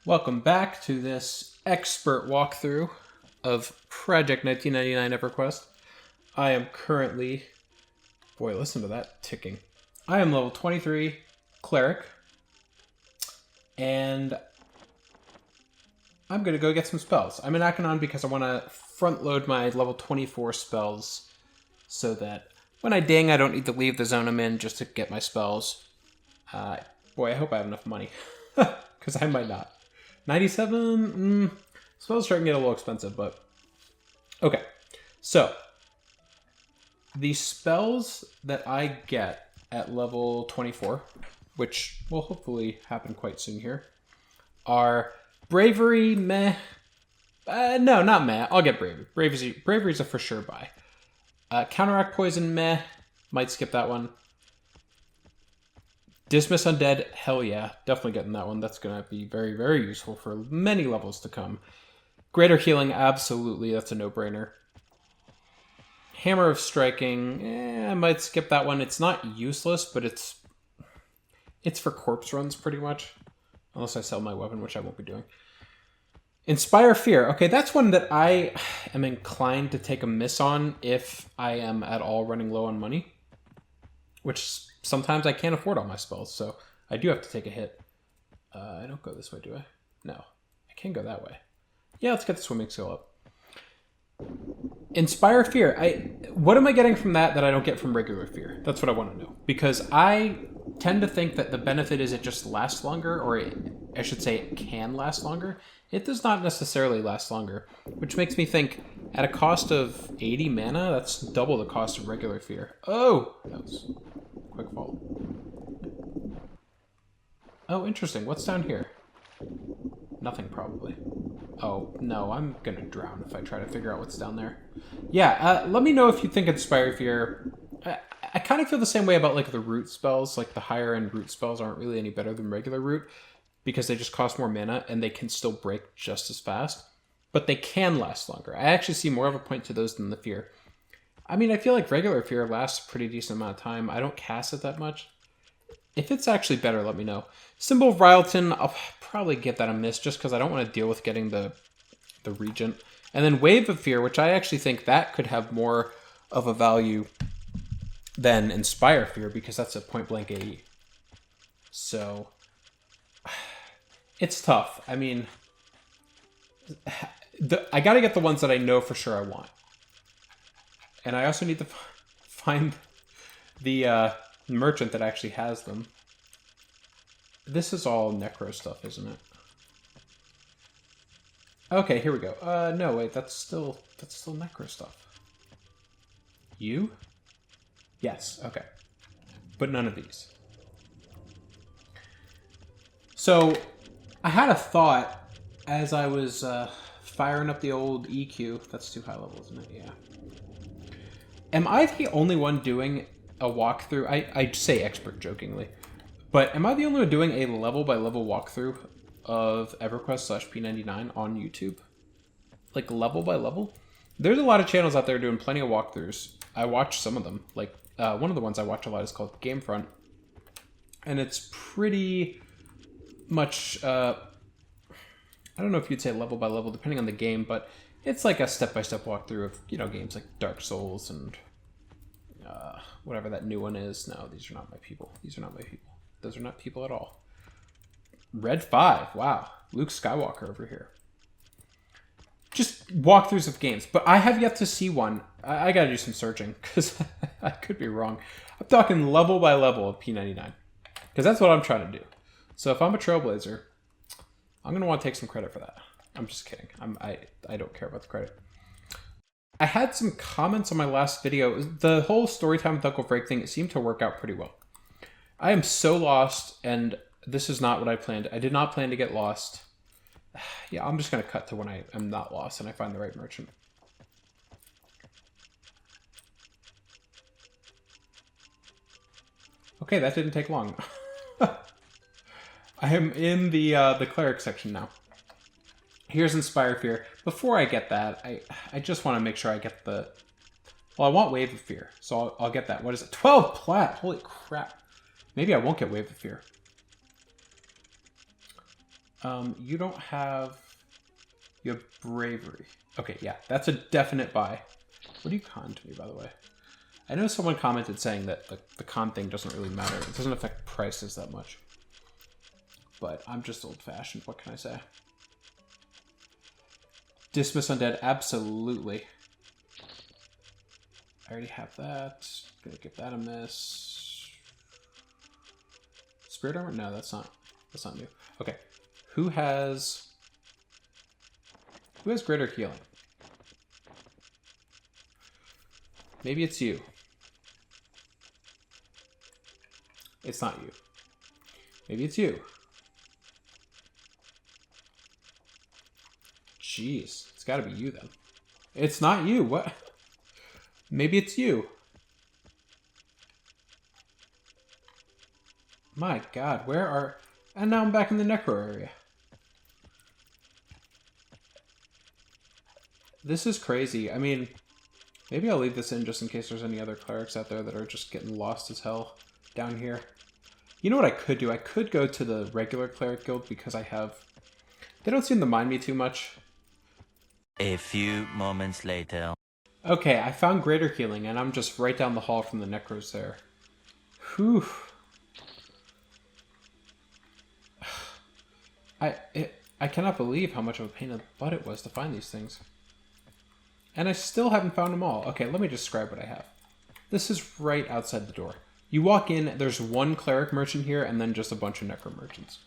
Welcome back to this expert walkthrough of Project 1999 EverQuest. I am currently... Boy, listen to that ticking. I am level 23 Cleric. And I'm going to go get some spells. I'm in Akanon because I want to front load my level 24 spells so that when I ding, I don't need to leave the zone I'm in just to get my spells. Boy, I hope I have enough money. Because I might not. 97? Spells starting to get a little expensive, but... Okay, so... the spells that I get at level 24, which will hopefully happen quite soon here, are Bravery, meh. No, not meh. I'll get Bravery. Bravery's a for sure buy. Counteract Poison, meh. Might skip that one. Dismiss Undead, hell yeah. Definitely getting that one. That's going to be very, very useful for many levels to come. Greater Healing, absolutely. That's a no-brainer. Hammer of Striking, I might skip that one. It's not useless, but it's for corpse runs, pretty much. Unless I sell my weapon, which I won't be doing. Inspire Fear. Okay, that's one that I am inclined to take a miss on if I am at all running low on money. Which sometimes I can't afford all my spells, so I do have to take a hit. I don't go this way, do I? No. I can go that way. Yeah, let's get the swimming skill up. Inspire Fear. What am I getting from that I don't get from regular Fear? That's what I want to know. Because I tend to think that the benefit is it just lasts longer, or I should say it can last longer. It does not necessarily last longer, which makes me think at a cost of 80 mana, that's double the cost of regular Fear. Oh! That was a quick fall. Oh, interesting. What's down here? Nothing, probably. Oh, no, I'm gonna drown if I try to figure out what's down there. Yeah, let me know if you think Inspire Fear... I kind of feel the same way about, like, the root spells. Like, the higher-end root spells aren't really any better than regular root because they just cost more mana and they can still break just as fast. But they can last longer. I actually see more of a point to those than the Fear. I mean, I feel like regular Fear lasts a pretty decent amount of time. I don't cast it that much. If it's actually better, let me know. Symbol of Ryleton, I'll probably get that a miss just because I don't want to deal with getting the Regent. And then Wave of Fear, which I actually think that could have more of a value than Inspire Fear because that's a point-blank AE. So, it's tough. I mean, I got to get the ones that I know for sure I want. And I also need to find the merchant that actually has them. This is all Necro stuff, isn't it? Okay, here we go. No, wait, that's still Necro stuff. You? Yes, okay. But none of these. So, I had a thought as I was firing up the old EQ. That's too high level, isn't it? Yeah. Am I the only one doing a walkthrough? I say expert jokingly. But am I the only one doing a level-by-level walkthrough of EverQuest / P99 on YouTube? Like, level-by-level? There's a lot of channels out there doing plenty of walkthroughs. I watch some of them. Like, one of the ones I watch a lot is called Gamefront. And it's pretty much, I don't know if you'd say level-by-level, depending on the game, but it's like a step-by-step walkthrough of, you know, games like Dark Souls and whatever that new one is. No, these are not my people. These are not my people. Those are not people at all. Red 5. Wow. Luke Skywalker over here. Just walkthroughs of games. But I have yet to see one. I gotta do some searching, because I could be wrong. I'm talking level by level of P99. Because that's what I'm trying to do. So if I'm a trailblazer, I'm going to want to take some credit for that. I'm just kidding. I don't care about the credit. I had some comments on my last video. The whole Storytime with Uncle Freke thing, it seemed to work out pretty well. I am so lost, and this is not what I planned. I did not plan to get lost. Yeah, I'm just going to cut to when I am not lost and I find the right merchant. Okay, that didn't take long. I am in the cleric section now. Here's Inspire Fear. Before I get that, I just want to make sure I get the... Well, I want Wave of Fear, so I'll get that. What is it? 12 plat! Holy crap. Maybe I won't get Wave of Fear. You don't have... You have bravery. Okay, yeah, that's a definite buy. What do you con to me, by the way? I know someone commented saying that the con thing doesn't really matter. It doesn't affect prices that much. But I'm just old-fashioned. What can I say? Dismiss Undead, absolutely. I already have that. Gonna give that a miss. Spirit Armor? No, that's not new. Okay. Who has greater healing? Maybe it's you. It's not you. Maybe it's you. Jeez, it's gotta be you then. It's not you, what? Maybe it's you. My god, where are... And now I'm back in the Necro area. This is crazy. I mean, maybe I'll leave this in just in case there's any other clerics out there that are just getting lost as hell down here. You know what I could do? I could go to the regular cleric guild because I have... They don't seem to mind me too much. A few moments later. Okay, I found greater healing, and I'm just right down the hall from the Necros there. Whew. I cannot believe how much of a pain in the butt it was to find these things. And I still haven't found them all. Okay, let me describe what I have. This is right outside the door. You walk in, there's one cleric merchant here, and then just a bunch of necro merchants.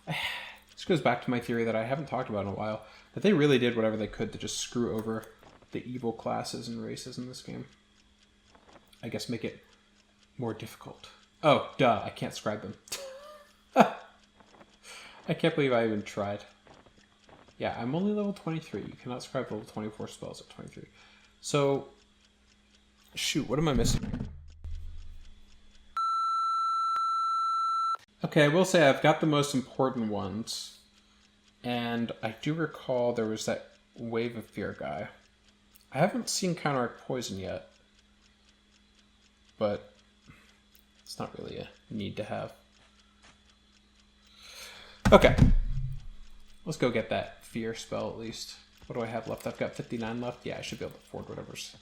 This goes back to my theory that I haven't talked about in a while, that they really did whatever they could to just screw over the evil classes and races in this game. I guess make it more difficult. Oh, duh, I can't scribe them. I can't believe I even tried. Yeah, I'm only level 23. You cannot scribe level 24 spells at 23. So, shoot, what am I missing here? Okay, I will say I've got the most important ones. And I do recall there was that Wave of Fear guy. I haven't seen Counteract Poison yet. But it's not really a need to have. Okay. Let's go get that Fear spell at least. What do I have left? I've got 59 left. Yeah, I should be able to afford whatever's...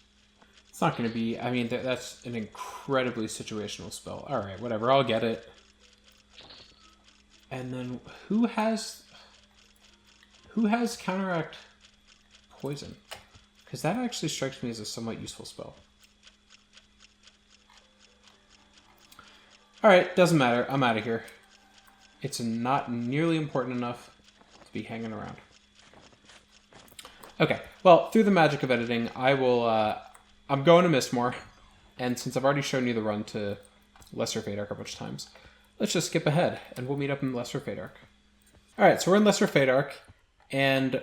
It's not going to be... I mean, that's an incredibly situational spell. Alright, whatever. I'll get it. And then who has Counteract Poison? Because that actually strikes me as a somewhat useful spell. Alright, doesn't matter. I'm out of here. It's not nearly important enough to be hanging around. Okay, well, through the magic of editing, I will, I'm going to Mistmoore, and since I've already shown you the run to Lesser Fadark a bunch of times, let's just skip ahead, and we'll meet up in Lesser Fadark. Alright, so we're in Lesser Fadark, and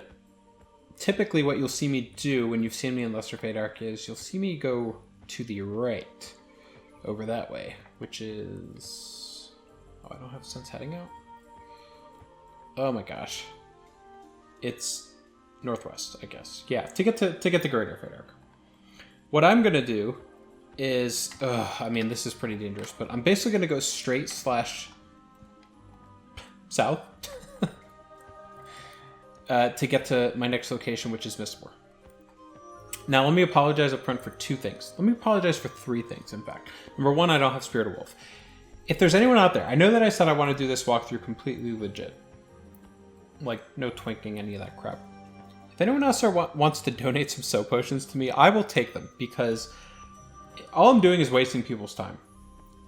typically what you'll see me do when you've seen me in Lesser Fadark is you'll see me go to the right, over that way, which is... Oh, I don't have sense heading out? Oh my gosh. It's northwest, I guess. Yeah, to get to Greater Fadark. What I'm going to do is... I mean, this is pretty dangerous, but I'm basically going to go straight slash south to get to my next location, which is Mistmoore. Now, let me apologize up front for two things. Let me apologize for three things, in fact. Number one, I don't have Spirit of Wolf. If there's anyone out there, I know that I said I want to do this walkthrough completely legit. Like, no twinking, any of that crap. If anyone else wants to donate some soap potions to me, I will take them, because all I'm doing is wasting people's time.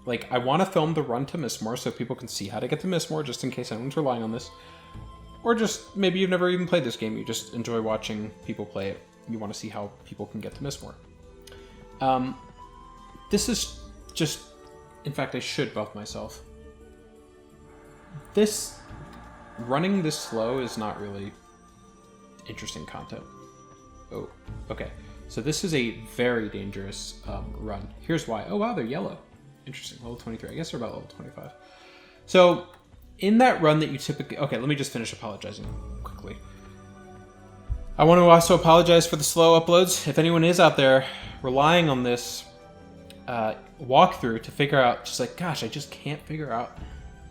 Like, I want to film the run to Mistmoore so people can see how to get to Mistmoore, just in case anyone's relying on this. Or just, maybe you've never even played this game, you just enjoy watching people play it. You want to see how people can get to Mistmoore. This is just... In fact, I should buff myself. Running this slow is not really interesting content. Oh, okay. So this is a very dangerous run. Here's why. Oh wow, they're yellow. Interesting, level 23. I guess they're about level 25. So, in that run that you typically... Okay, let me just finish apologizing quickly. I want to also apologize for the slow uploads. If anyone is out there relying on this... walkthrough to figure out, just like, gosh, I just can't figure out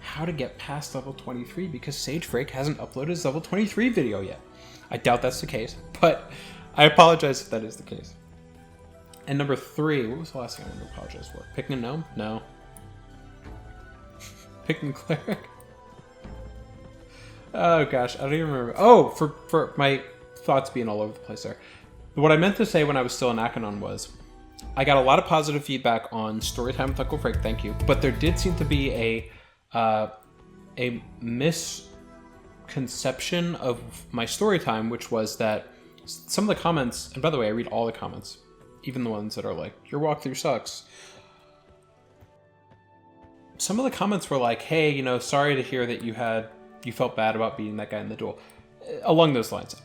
how to get past level 23 because Sage Freke hasn't uploaded his level 23 video yet. I doubt that's the case, but I apologize if that is the case. And number 3, what was the last thing I wanted to apologize for? Picking a gnome? No. Picking cleric? Oh gosh, I don't even remember. Oh, for my thoughts being all over the place there. What I meant to say when I was still in Akanon was, I got a lot of positive feedback on Storytime with Uncle Freke, thank you. But there did seem to be a misconception of my storytime, which was that some of the comments, and by the way, I read all the comments, even the ones that are like, your walkthrough sucks. Some of the comments were like, hey, you know, sorry to hear that you felt bad about beating that guy in the duel. Along those lines.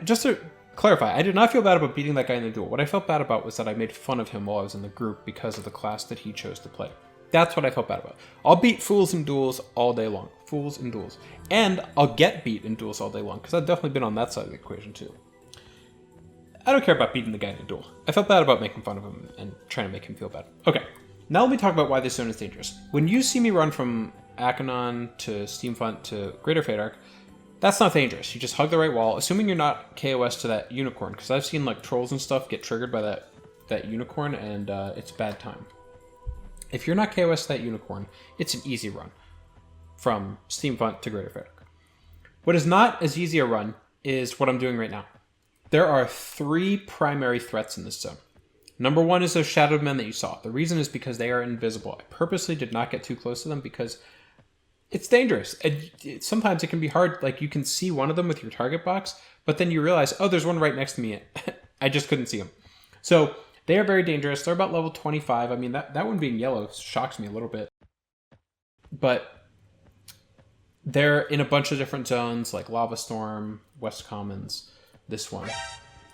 Just to clarify, I did not feel bad about beating that guy in the duel. What I felt bad about was that I made fun of him while I was in the group because of the class that he chose to play. That's what I felt bad about. I'll beat fools in duels all day long. Fools in duels. And I'll get beat in duels all day long, because I've definitely been on that side of the equation too. I don't care about beating the guy in a duel. I felt bad about making fun of him and trying to make him feel bad. Okay, now let me talk about why this zone is dangerous. When you see me run from Akanon to Steamfront to Greater Fate Arc, that's not dangerous. You just hug the right wall, assuming you're not KOS to that unicorn, because I've seen like trolls and stuff get triggered by that unicorn, and it's bad time. If you're not KOS to that unicorn, it's an easy run from Steamfront to Greater Fate Arc. What is not as easy a run is what I'm doing right now. There are 3 primary threats in this zone. Number 1 is those shadowed men that you saw. The reason is because they are invisible. I purposely did not get too close to them because it's dangerous. Sometimes it can be hard. Like, you can see one of them with your target box, but then you realize, oh, there's one right next to me. I just couldn't see him. So they are very dangerous. They're about level 25. I mean, that one being yellow shocks me a little bit. But they're in a bunch of different zones, like Lava Storm, West Commons, this one.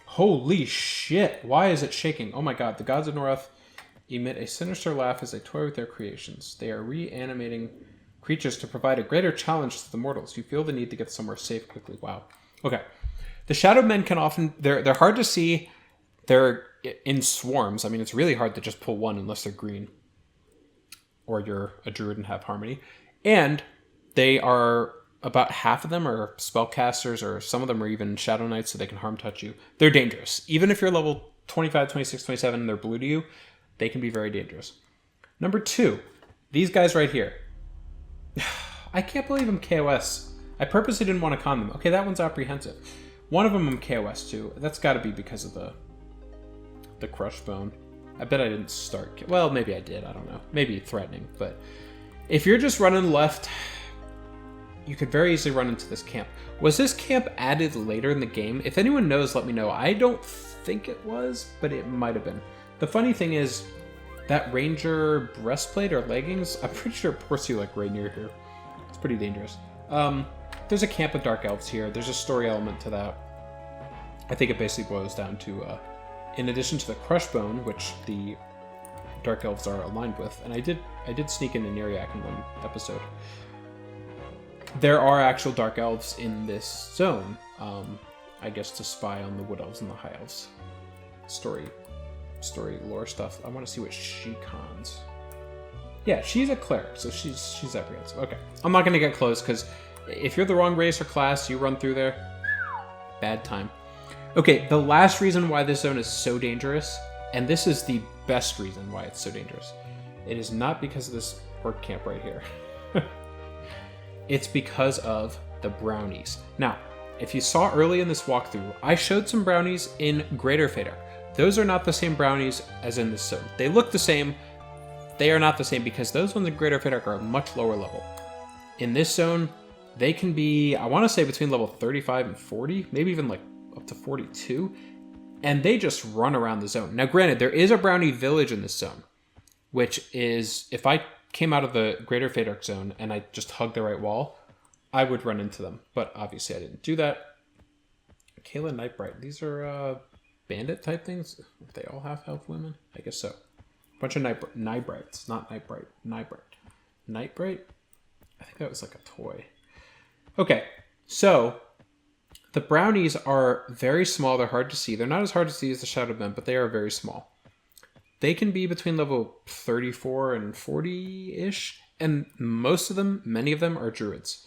Holy shit. Why is it shaking? Oh my god. The gods of North emit a sinister laugh as they toy with their creations. They are reanimating creatures to provide a greater challenge to the mortals. You feel the need to get somewhere safe quickly. Wow. Okay. The Shadow Men can often... They're hard to see. They're in swarms. I mean, it's really hard to just pull one unless they're green. Or you're a druid and have harmony. And they are... About half of them are spellcasters, or some of them are even Shadow Knights, so they can harm touch you. They're dangerous. Even if you're level 25, 26, 27 and they're blue to you, they can be very dangerous. Number 2, these guys right here. I can't believe I'm KOS. I purposely didn't want to con them. Okay, that one's apprehensive. One of them I'm KOS too. That's got to be because of the crush bone. I bet I didn't start... Well, maybe I did. I don't know. Maybe threatening. But if you're just running left... You could very easily run into this camp. Was this camp added later in the game? If anyone knows, let me know. I don't think it was, but it might have been. The funny thing is, that ranger breastplate or leggings, I'm pretty sure it ports you like right near here. It's pretty dangerous. There's a camp of dark elves here. There's a story element to that. I think it basically boils down to, in addition to the crush bone, which the dark elves are aligned with, and I did sneak into Neriak in one episode. There are actual dark elves in this zone, I guess to spy on the wood elves and the high elves. Story lore stuff. I want to see what she cons. Yeah, she's a cleric, so she's apprehensive. Okay, I'm not going to get close, because if you're the wrong race or class, you run through there, bad time. Okay, the last reason why this zone is so dangerous, and this is the best reason why it's so dangerous, it is not because of this orc camp right here. It's because of the brownies. Now, if you saw early in this walkthrough, I showed some brownies in Greater Fate Arc. Those are not the same brownies as in this zone. They look the same. They are not the same because those ones in Greater Fate Arc are much lower level. In this zone, they can be, I want to say between level 35 and 40, maybe even like up to 42, and they just run around the zone. Now, granted, there is a brownie village in this zone, which is, if I came out of the Greater Fate Arc zone and I just hugged the right wall, I would run into them. But obviously I didn't do that. Kayla Nightbright. These are bandit type things. If they all have elf women? I guess so. Bunch of Nightbrights. Not Nightbright. Nightbright? I think that was like a toy. Okay, so the brownies are very small. They're hard to see. They're not as hard to see as the Shadow Men, but they are very small. They can be between level 34 and 40-ish, And most of them, many of them, are druids.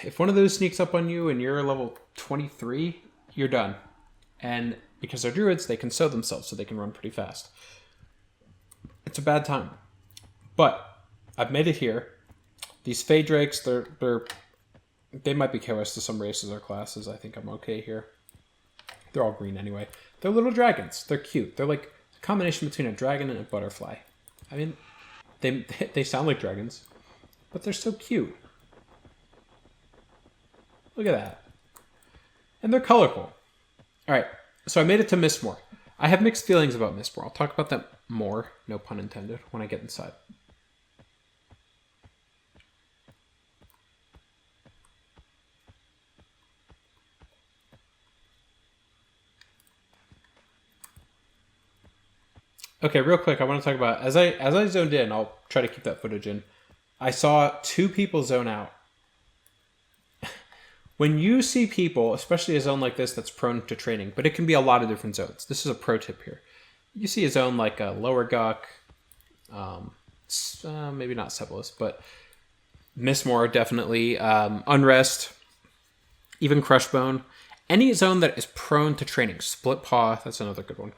If one of those sneaks up on you and you're level 23, you're done. And because they're druids, they can sow themselves, so they can run pretty fast. It's a bad time. But I've made it here. These Fey Drakes, they might be killers to some races or classes. I think I'm okay here. They're all green anyway. They're little dragons. They're cute. They're like a combination between a dragon and a butterfly. I mean, they sound like dragons, but they're so cute. Look at that. And they're colorful. All right, so I made it to Mistmoore. I have mixed feelings about Mistmoore. I'll talk about that more, no pun intended, when I get inside. Okay, real quick, I want to talk about, as I zoned in, I'll try to keep that footage in, I saw 2 people zone out. When you see people, especially a zone like this that's prone to training, but it can be a lot of different zones. This is a pro tip here. You see a zone like a Lower Guk, maybe not Sebelis, but Mistmoore definitely, Unrest, even Crushbone. Any zone that is prone to training, Split Paw, that's another good one.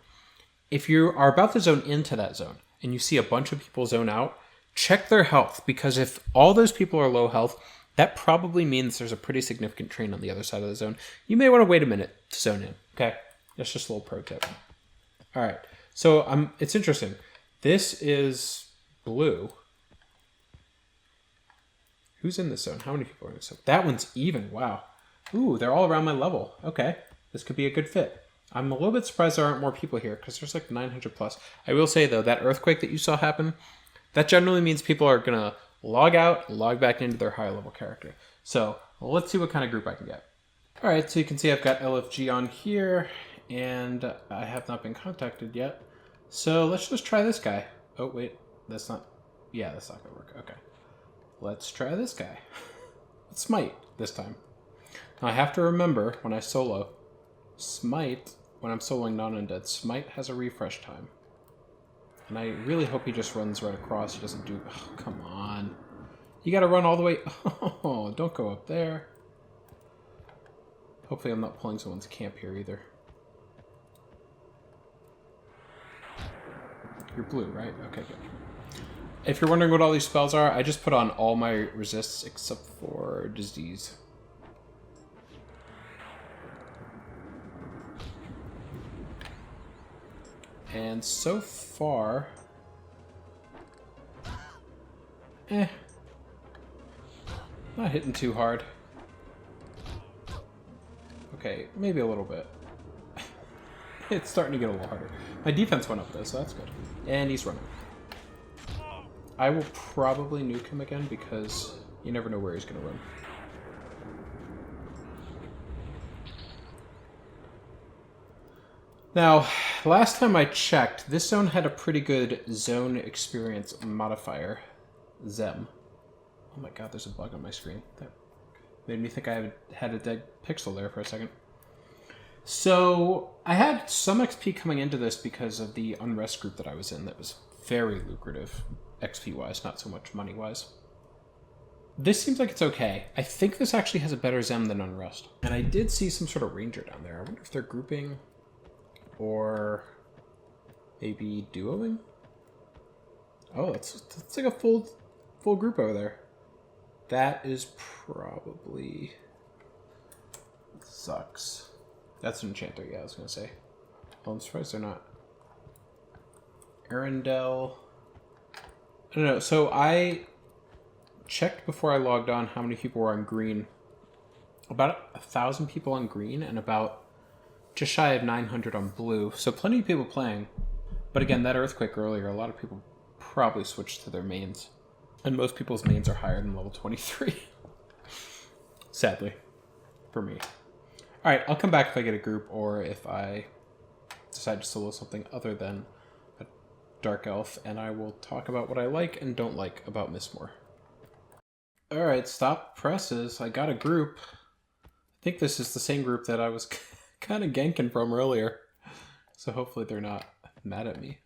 If you are about to zone into that zone and you see a bunch of people zone out, check their health, because if all those people are low health, that probably means there's a pretty significant train on the other side of the zone. You may want to wait a minute to zone in. Okay, that's just a little pro tip. All right, so it's interesting. This is blue. Who's in this zone? How many people are in this zone? That one's even. Wow. Ooh, they're all around my level. Okay, this could be a good fit. I'm a little bit surprised there aren't more people here because there's like 900 plus. I will say though, that earthquake that you saw happen, that generally means people are gonna log out, log back into their higher level character. So let's see what kind of group I can get. All right, so you can see I've got LFG on here and I have not been contacted yet. So let's just try this guy. Oh wait, that's not gonna work. Okay, let's try this guy. Smite this time. Now I have to remember when I solo, Smite, when I'm soloing non-undead, Smite has a refresh time. And I really hope he just runs right across. He doesn't do... Oh, come on. You gotta run all the way... Oh, don't go up there. Hopefully I'm not pulling someone's camp here either. You're blue, right? Okay, good. If you're wondering what all these spells are, I just put on all my resists except for disease. And so far... Not hitting too hard. Okay, maybe a little bit. It's starting to get a little harder. My defense went up though, so that's good. And he's running. I will probably nuke him again because you never know where he's going to run. Now, last time I checked, this zone had a pretty good zone experience modifier, Zem. Oh my god, there's a bug on my screen. That made me think I had a dead pixel there for a second. So, I had some XP coming into this because of the Unrest group that I was in that was very lucrative, XP-wise, not so much money-wise. This seems like it's okay. I think this actually has a better Zem than Unrest. And I did see some sort of ranger down there. I wonder if they're grouping... or maybe duoing? Oh, that's like a full group over there. That is probably... sucks. That's an enchanter, yeah, I was gonna say. Oh, I'm surprised they're not. Arendelle... I don't know, so I checked before I logged on how many people were on green. About 1,000 people on green and about just shy of 900 on blue. So plenty of people playing. But again, that earthquake earlier, a lot of people probably switched to their mains. And most people's mains are higher than level 23. Sadly. For me. Alright, I'll come back if I get a group or if I decide to solo something other than a Dark Elf. And I will talk about what I like and don't like about Mistmoore. Alright, stop presses. I got a group. I think this is the same group that I was kind of ganking from earlier. So hopefully they're not mad at me.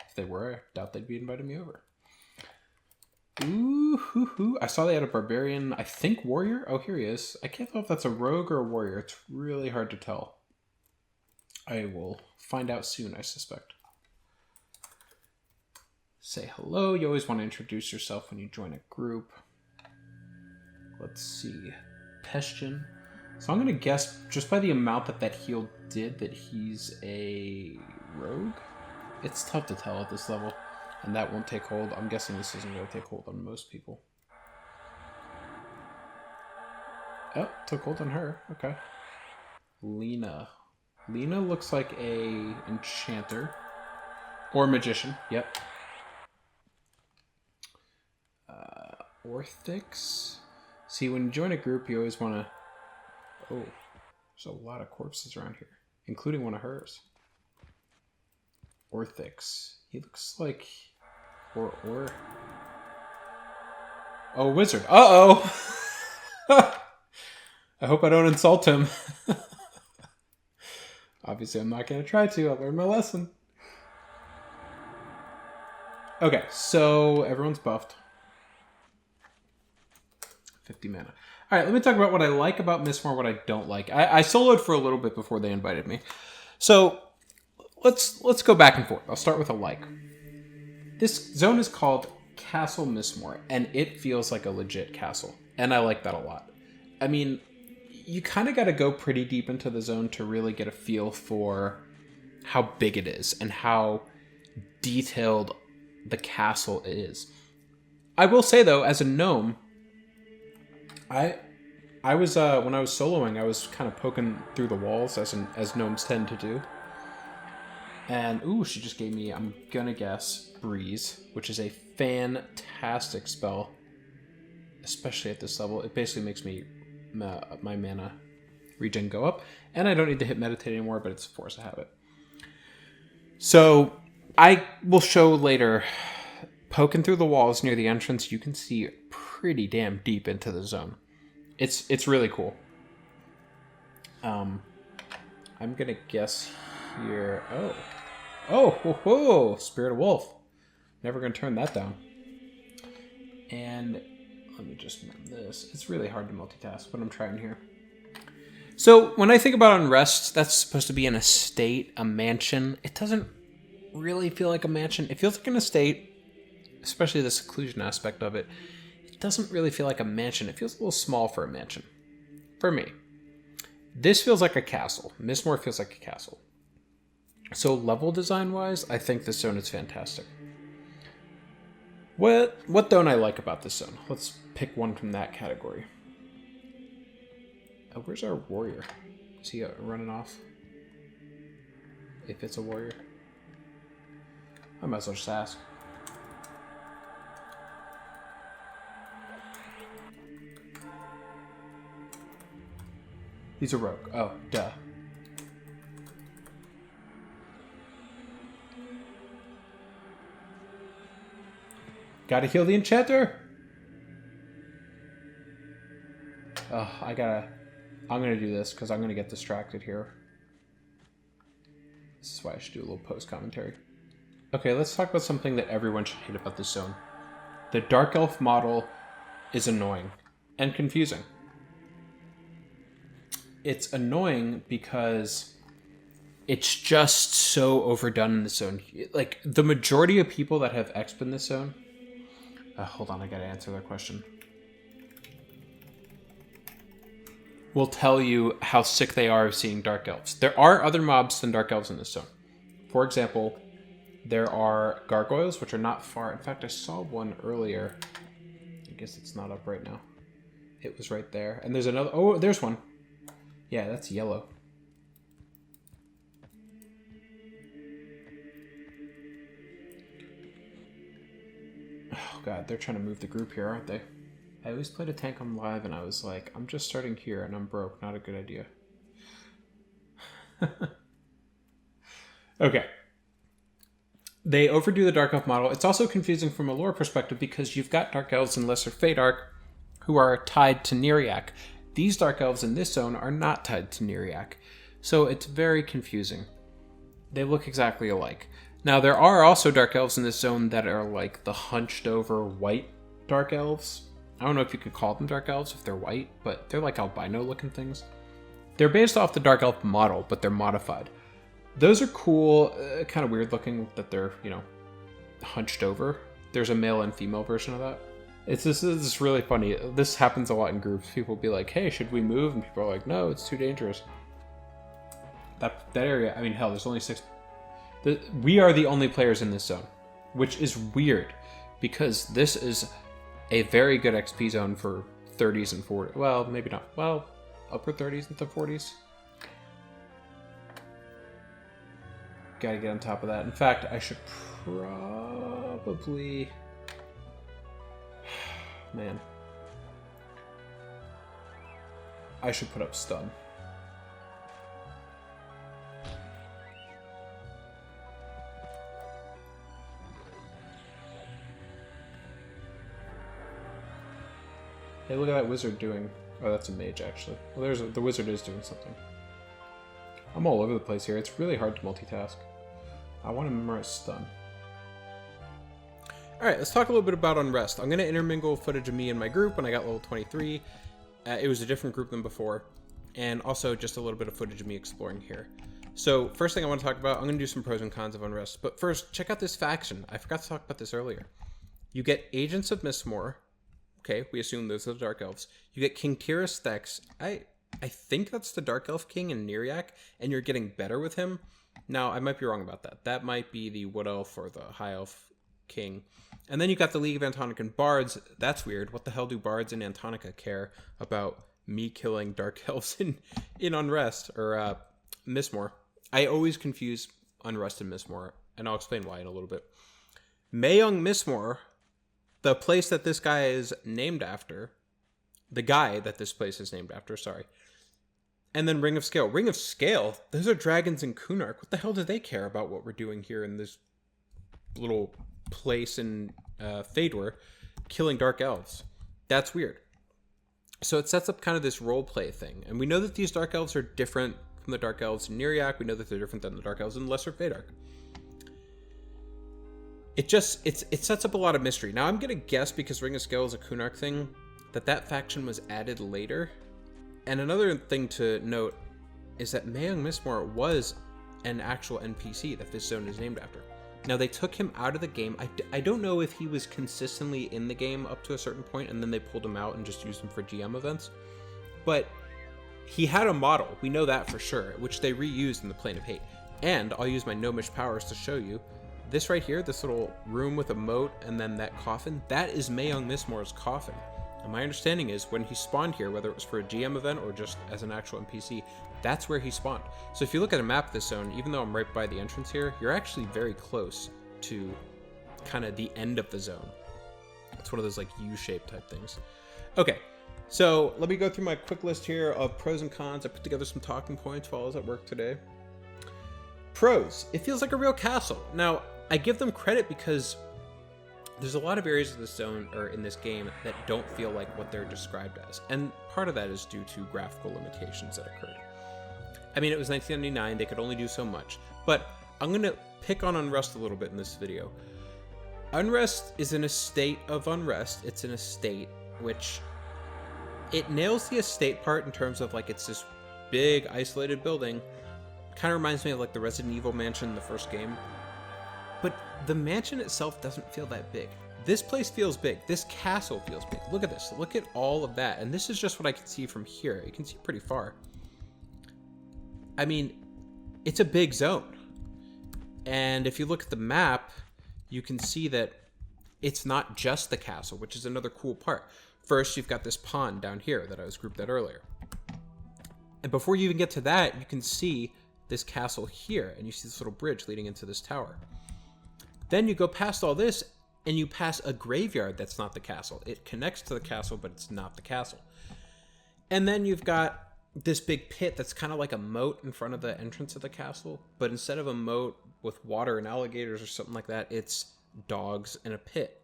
If they were, I doubt they'd be inviting me over. Ooh, hoo, hoo. I saw they had a barbarian, I think warrior. Oh, here he is. I can't tell if that's a rogue or a warrior. It's really hard to tell. I will find out soon, I suspect. Say hello. You always want to introduce yourself when you join a group. Let's see. Pestian. So I'm going to guess, just by the amount that heal did, that he's a rogue? It's tough to tell at this level. And that won't take hold. I'm guessing this isn't going to take hold on most people. Oh, took hold on her. Okay. Lena. Lena looks like a enchanter. Or magician. Yep. Orthix. See, when you join a group, you always want to... Oh, there's a lot of corpses around here. Including one of hers. Orthix. He looks like... Or... Oh, wizard. Uh-oh! I hope I don't insult him. Obviously, I'm not going to try to. I'll learn my lesson. Okay, so everyone's buffed. 50 mana. All right, let me talk about what I like about Mistmoore, what I don't like. I soloed for a little bit before they invited me. So let's go back and forth. I'll start with a like. This zone is called Castle Mistmoore, and it feels like a legit castle. And I like that a lot. I mean, you kind of got to go pretty deep into the zone to really get a feel for how big it is and how detailed the castle is. I will say, though, as a gnome, I was when I was soloing, I was kind of poking through the walls as gnomes tend to do. And ooh, she just gave me, I'm gonna guess, Breeze, which is a fantastic spell, especially at this level. It basically makes me my mana regen go up, and I don't need to hit meditate anymore, but it's a force of habit. So I will show later, poking through the walls near the entrance, you can see pretty damn deep into the zone. It's really cool. I'm gonna guess here. Oh, ho, ho, Spirit of Wolf. Never gonna turn that down. And let me just move this. It's really hard to multitask, but I'm trying here. So when I think about Unrest, that's supposed to be an estate, a mansion. It doesn't really feel like a mansion. It feels like an estate, especially the seclusion aspect of it. It doesn't really feel like a mansion. It feels a little small for a mansion, for me. This feels like a castle. Mistmoore feels like a castle. So level design-wise, I think this zone is fantastic. What don't I like about this zone? Let's pick one from that category. Where's our warrior? Is he running off? If it's a warrior? I might as well just ask. He's a rogue. Oh, duh. Gotta heal the enchanter! Oh, I'm gonna do this because I'm gonna get distracted here. This is why I should do a little post-commentary. Okay, let's talk about something that everyone should hate about this zone. The Dark Elf model is annoying and confusing. It's annoying because it's just so overdone in this zone. Like, the majority of people that have exp in this zone... hold on, I gotta answer that question. Will tell you how sick they are of seeing Dark Elves. There are other mobs than Dark Elves in this zone. For example, there are gargoyles, which are not far. In fact, I saw one earlier. I guess it's not up right now. It was right there. And there's another... Oh, there's one. Yeah, that's yellow. Oh god, they're trying to move the group here, aren't they? I always played a tank on live and I was like, I'm just starting here and I'm broke. Not a good idea. Okay. They overdo the Dark Elf model. It's also confusing from a lore perspective because you've got Dark Elves in Lesser Fadark who are tied to Nereak. These Dark Elves in this zone are not tied to Nereak. So it's very confusing. They look exactly alike. Now, there are also Dark Elves in this zone that are like the hunched over white dark elves. I don't know if you could call them dark elves if they're white, but they're like albino looking things. They're based off the dark elf model, but they're modified. Those are cool, kind of weird looking that they're, you know, hunched over. There's a male and female version of that. This is really funny. This happens a lot in groups. People will be like, hey, should we move? And people are like, no, it's too dangerous. That area, I mean, hell, there's only 6. We are the only players in this zone, which is weird because this is a very good XP zone for 30s and 40s. Well, maybe not. Well, upper 30s into 40s. Gotta get on top of that. In fact, I should probably... Man. I should put up stun. Hey, look at that wizard doing... Oh, that's a mage, actually. Well, the wizard is doing something. I'm all over the place here. It's really hard to multitask. I want to memorize stun. Alright, let's talk a little bit about Unrest. I'm going to intermingle footage of me and my group when I got level 23. It was a different group than before. And also just a little bit of footage of me exploring here. So, first thing I want to talk about, I'm going to do some pros and cons of Unrest. But first, check out this faction. I forgot to talk about this earlier. You get Agents of Mistmoore. Okay, we assume those are the Dark Elves. You get King Kyrus Thex. I think that's the Dark Elf King in Neriak, and you're getting better with him. Now, I might be wrong about that. That might be the Wood Elf or the High Elf King. And then you got the League of Antonican Bards. That's weird. What the hell do Bards in Antonica care about me killing Dark Elves in Unrest or Mistmoore? I always confuse Unrest and Mistmoore, and I'll explain why in a little bit. Mayung Mistmoore, the place that this guy is named after, the guy that this place is named after, sorry. And then Ring of Scale. Ring of Scale? Those are dragons in Kunark. What the hell do they care about what we're doing here in this little place in Fador, killing Dark Elves? That's weird. So it sets up kind of this roleplay thing. And we know that these Dark Elves are different from the Dark Elves in Neriak. We know that they're different than the Dark Elves in Lesser Fadark. It sets up a lot of mystery. Now I'm gonna guess, because Ring of Scale is a Kunark thing, that faction was added later. And another thing to note is that Mayung Mistmoore was an actual NPC that this zone is named after. Now they took him out of the game. I don't know if he was consistently in the game up to a certain point and then they pulled him out and just used him for GM events. But he had a model, we know that for sure, which they reused in the Plane of Hate. And I'll use my gnomish powers to show you. This right here, this little room with a moat and then that coffin, that is Mayung Mistmoore's coffin. And my understanding is when he spawned here, whether it was for a GM event or just as an actual NPC, that's where he spawned. So if you look at a map of this zone, even though I'm right by the entrance here, you're actually very close to kind of the end of the zone. It's one of those like U-shaped type things. Okay, so let me go through my quick list here of pros and cons. I put together some talking points while I was at work today. Pros, it feels like a real castle. Now, I give them credit because there's a lot of areas of this zone or in this game that don't feel like what they're described as. And part of that is due to graphical limitations that occurred. I mean, it was 1999, they could only do so much. But I'm going to pick on Unrest a little bit in this video. Unrest is in a state of unrest. It's an estate, which it nails the estate part in terms of like it's this big isolated building. Kind of reminds me of like the Resident Evil mansion in the first game. But the mansion itself doesn't feel that big. This place feels big. This castle feels big. Look at this. Look at all of that. And this is just what I can see from here. You can see pretty far. I mean, it's a big zone. And if you look at the map, you can see that it's not just the castle, which is another cool part. First, you've got this pond down here that I was grouped at earlier. And before you even get to that, you can see this castle here, and you see this little bridge leading into this tower. Then you go past all this, and you pass a graveyard that's not the castle. It connects to the castle, but it's not the castle. And then you've got this big pit that's kind of like a moat in front of the entrance of the castle, but instead of a moat with water and alligators or something like that, it's dogs and a pit.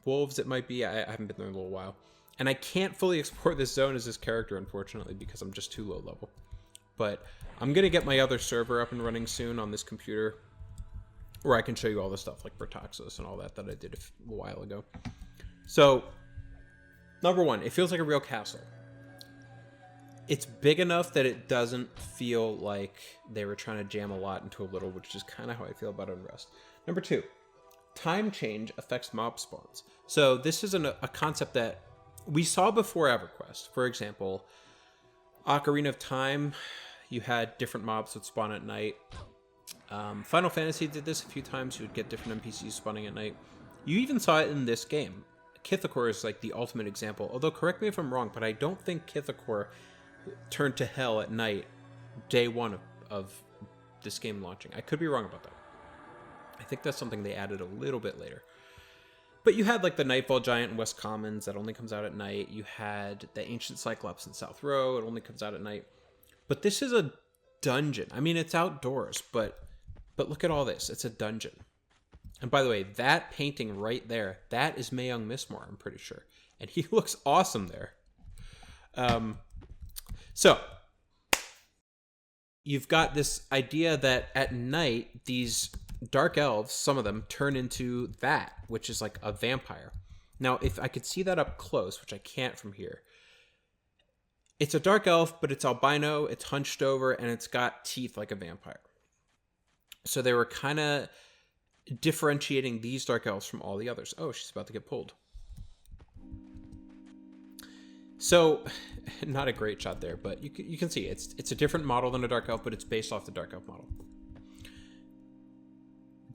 Wolves, it might be. I haven't been there in a little while. And I can't fully explore this zone as this character, unfortunately, because I'm just too low level. But I'm going to get my other server up and running soon on this computer, where I can show you all the stuff like Bertoxos and all that I did a while ago. So, number one, it feels like a real castle. It's big enough that it doesn't feel like they were trying to jam a lot into a little, which is kind of how I feel about Unrest. Number two, time change affects mob spawns. So this is a concept that we saw before EverQuest. For example, Ocarina of Time, you had different mobs that spawn at night. Final Fantasy did this a few times. You would get different NPCs spawning at night. You even saw it in this game. Kithakor is like the ultimate example. Although, correct me if I'm wrong, but I don't think Kithakor turned to hell at night day one of this game launching. I could be wrong about that. I think that's something they added a little bit later. But you had like the Nightfall Giant in West Commons that only comes out at night. You had the Ancient Cyclops in South Row. It only comes out at night. But this is a dungeon. I mean, it's outdoors, but look at all this. It's a dungeon. And by the way, that painting right there, that is 23andMistmoore, I'm pretty sure. And he looks awesome there. So, you've got this idea that at night, these dark elves, some of them, turn into that, which is like a vampire. Now, if I could see that up close, which I can't from here, it's a dark elf, but it's albino, it's hunched over, and it's got teeth like a vampire. So they were kind of differentiating these dark elves from all the others. Oh, she's about to get pulled. So, not a great shot there, but you can see it's a different model than a dark elf, but it's based off the dark elf model.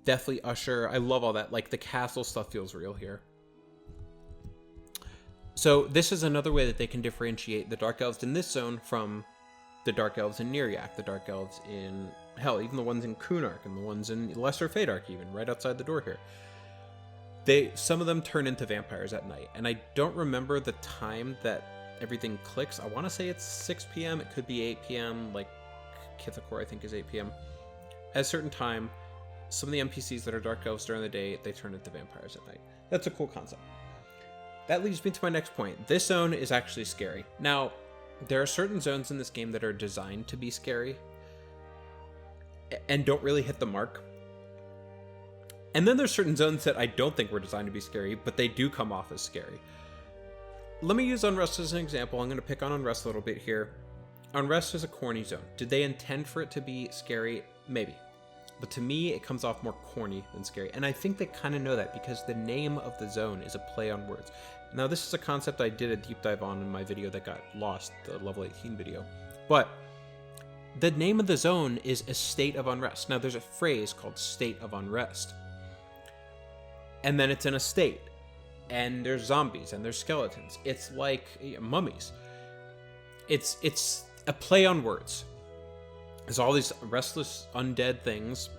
Deathly Usher, I love all that. Like, the castle stuff feels real here. So, this is another way that they can differentiate the dark elves in this zone from the dark elves in Neriak, the dark elves in, hell, even the ones in Kunark, and the ones in Lesser Fadark even, right outside the door here. Some of them turn into vampires at night, and I don't remember the time that everything clicks. I want to say it's 6 p.m. It could be 8 p.m. Like Kithakor, I think, is 8 p.m. At a certain time, some of the NPCs that are dark elves during the day, they turn into vampires at night. That's a cool concept. That leads me to my next point. This zone is actually scary. Now, there are certain zones in this game that are designed to be scary and don't really hit the mark. And then there's certain zones that I don't think were designed to be scary, but they do come off as scary. Let me use Unrest as an example. I'm going to pick on Unrest a little bit here. Unrest is a corny zone. Did they intend for it to be scary? Maybe. But to me, it comes off more corny than scary. And I think they kind of know that because the name of the zone is a play on words. Now, this is a concept I did a deep dive on in my video that got lost, the level 18 video. But the name of the zone is a state of unrest. Now, there's a phrase called state of unrest. And then it's in a state. And there's zombies and there's skeletons. It's like mummies. It's a play on words. There's all these restless undead things,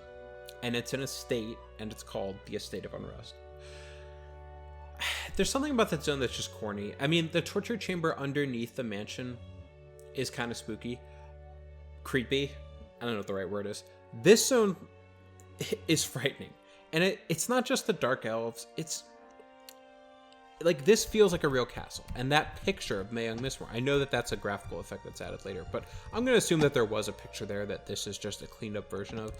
and it's in a state, and it's called the Estate of Unrest. There's something about that zone that's just corny. I mean, the torture chamber underneath the mansion is kind of spooky. Creepy. I don't know what the right word is. This zone is frightening. And it's not just the dark elves, it's like, this feels like a real castle. And that picture of 23andMistmoore, I know that that's a graphical effect that's added later, but I'm going to assume that there was a picture there that this is just a cleaned up version of.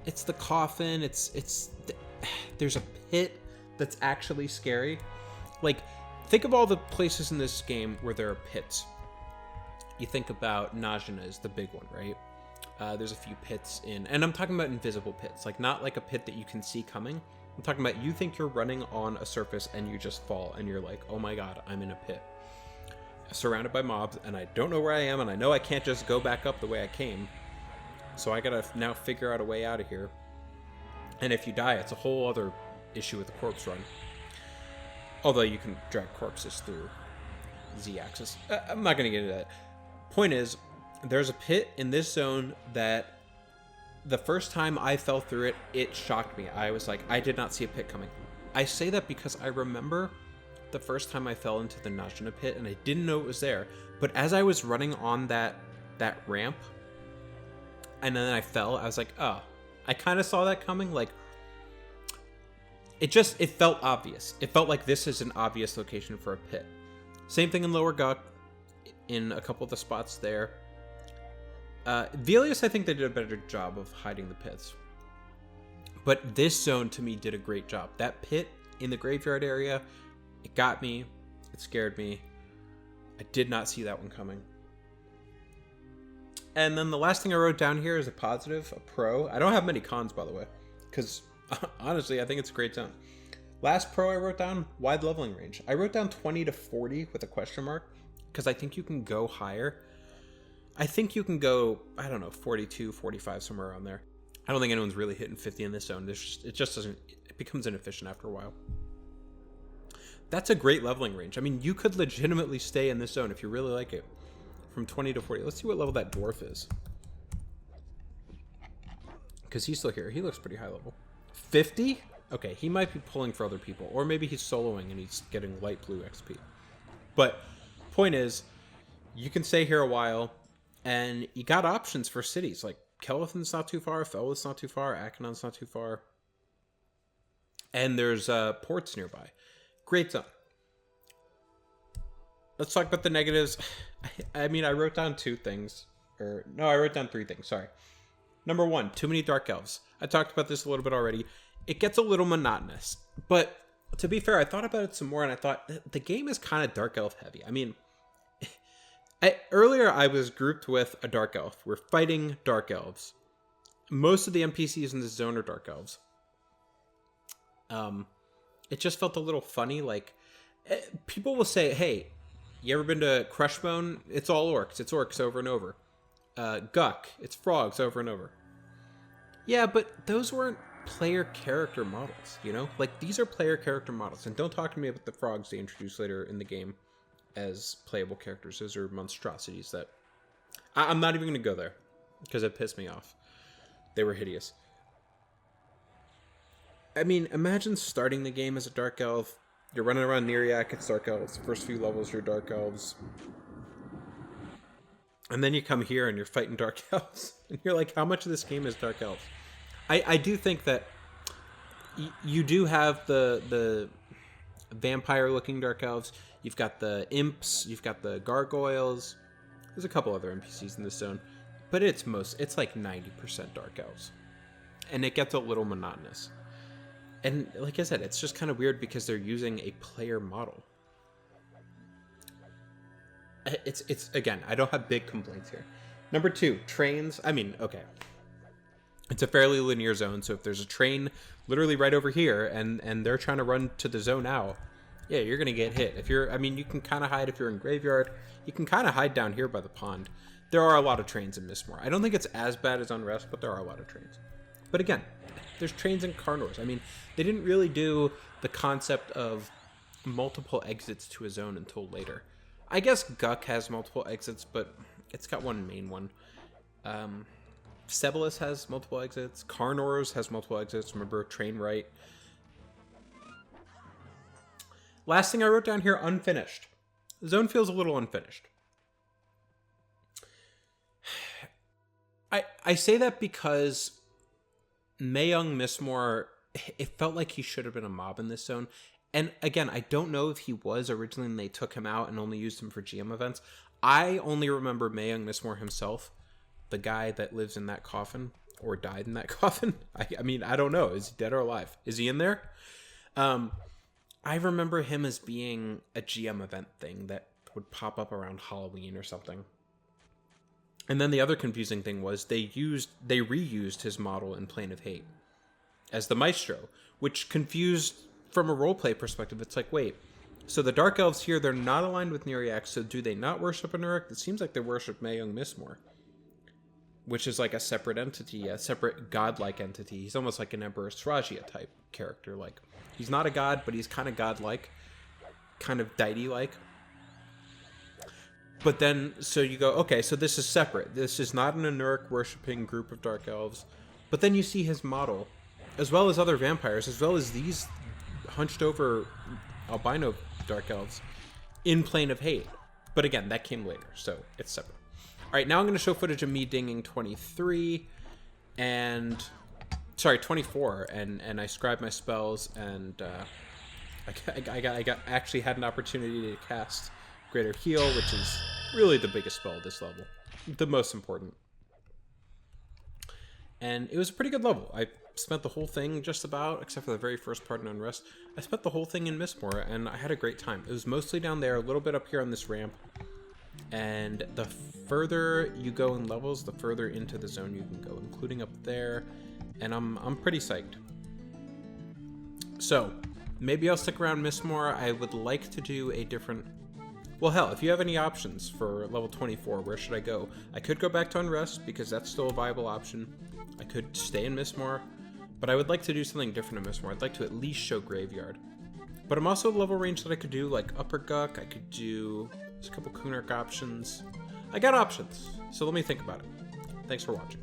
It's the coffin, there's a pit that's actually scary. Like, think of all the places in this game where there are pits. You think about Najina is the big one, right? There's a few pits and I'm talking about invisible pits, like not like a pit that you can see coming. I'm talking about you think you're running on a surface and you just fall and you're like, oh my god, I'm in a pit. Surrounded by mobs and I don't know where I am and I know I can't just go back up the way I came. So I gotta now figure out a way out of here. And if you die, it's a whole other issue with the corpse run. Although you can drag corpses through Z-axis. I'm not gonna get into that. Point is, there's a pit in this zone that the first time I fell through it, it shocked me. I was like, I did not see a pit coming. I say that because I remember the first time I fell into the Najina pit and I didn't know it was there. But as I was running on that ramp and then I fell, I was like, oh, I kind of saw that coming. Like, it felt obvious. It felt like this is an obvious location for a pit. Same thing in Lower Guk, in a couple of the spots there. Velius, I think they did a better job of hiding the pits. But this zone, to me, did a great job. That pit in the graveyard area, It got me. It scared me. I did not see that one coming. And then the last thing I wrote down here is a positive, a pro. I don't have many cons, by the way, because honestly, I think it's a great zone. Last pro I wrote down, wide leveling range. I wrote down 20 to 40 with a question mark, because I think you can go higher. I think you can go, I don't know, 42, 45, somewhere around there. I don't think anyone's really hitting 50 in this zone. It just doesn't, it becomes inefficient after a while. That's a great leveling range. I mean, you could legitimately stay in this zone if you really like it. From 20 to 40. Let's see what level that dwarf is. Because he's still here. He looks pretty high level. 50? Okay, he might be pulling for other people. Or maybe he's soloing and he's getting light blue XP. But, point is, you can stay here a while, and you got options for cities. Like, Kelethin's not too far, Felwith's not too far, Akinon's not too far. And there's ports nearby. Great zone. Let's talk about the negatives. I mean, I wrote down two things. I wrote down three things, sorry. Number one, too many Dark Elves. I talked about this a little bit already. It gets a little monotonous. But, to be fair, I thought about it some more, and I thought, the game is kind of Dark Elf heavy. I mean, earlier I was grouped with a Dark Elf. We're fighting Dark Elves. Most of the NPCs in this zone are Dark Elves. It just felt a little funny. Like, people will say, hey, you ever been to Crushbone? It's all orcs. It's orcs over and over. Guck. It's frogs over and over. Yeah, but those weren't player character models, you know? Like, these are player character models. And don't talk to me about the frogs they introduce later in the game as playable characters. Those are monstrosities that... I'm not even going to go there, because it pissed me off. They were hideous. I mean, imagine starting the game as a Dark Elf. You're running around Neriak, it's Dark Elves. First few levels, you're Dark Elves. And then you come here and you're fighting Dark Elves. And you're like, how much of this game is Dark Elves? I do think that you do have the vampire-looking Dark Elves. You've got the imps. You've got the gargoyles. There's a couple other NPCs in this zone. But it's like 90% Dark Elves. And it gets a little monotonous. And like I said, it's just kind of weird because they're using a player model. It's again, I don't have big complaints here. Number two, trains. I mean, okay. It's a fairly linear zone, so if there's a train literally right over here and they're trying to run to the zone out, yeah, you're going to get hit. You can kind of hide if you're in Graveyard. You can kind of hide down here by the pond. There are a lot of trains in Mistmoore. I don't think it's as bad as Unrest, but there are a lot of trains. But again, there's trains and Carnors. I mean, they didn't really do the concept of multiple exits to a zone until later. I guess Guck has multiple exits, but it's got one main one. Sebelis has multiple exits. Carnors has multiple exits. Remember, train right. Last thing I wrote down here, unfinished. The zone feels a little unfinished. I say that because Mayung Mistmoore, it felt like he should have been a mob in this zone. And again, I don't know if he was originally and they took him out and only used him for GM events. I only remember Mayung Mistmoore himself, the guy that lives in that coffin or died in that coffin. I mean, I don't know. Is he dead or alive? Is he in there? I remember him as being a GM event thing that would pop up around Halloween or something. And then the other confusing thing was they reused his model in Plane of Hate as the Maestro, which confused from a roleplay perspective. It's like, wait, so the Dark Elves here, they're not aligned with Neriak, so do they not worship an Uruk? It seems like they worship Mayung Mistmoore, which is like a separate entity, a separate godlike entity. He's almost like an Emperor Sragia type character. Like, he's not a god, but he's kind of godlike, kind of deity-like. But then, so you go, okay, so this is separate. This is not an Anuric worshipping group of Dark Elves. But then you see his model, as well as other vampires, as well as these hunched over albino Dark Elves in Plane of Hate. But again, that came later, so it's separate. All right, now I'm going to show footage of me dinging 23 and... Sorry, 24, and I scribed my spells, and I actually had an opportunity to cast Greater Heal, which is really the biggest spell at this level. The most important. And it was a pretty good level. I spent the whole thing just about, except for the very first part in Unrest. I spent the whole thing in Mistmoore, and I had a great time. It was mostly down there, a little bit up here on this ramp. And the further you go in levels, the further into the zone you can go, including up there. And I'm pretty psyched. So, maybe I'll stick around Mistmoore. I would like to do a different... Well, hell, if you have any options for level 24, where should I go? I could go back to Unrest, because that's still a viable option. I could stay in Mistmoore, but I would like to do something different in Mistmoore. I'd like to at least show Graveyard. But I'm also level range that I could do, like Upper Guck. I could do... There's a couple Kunark options. I got options, so let me think about it. Thanks for watching.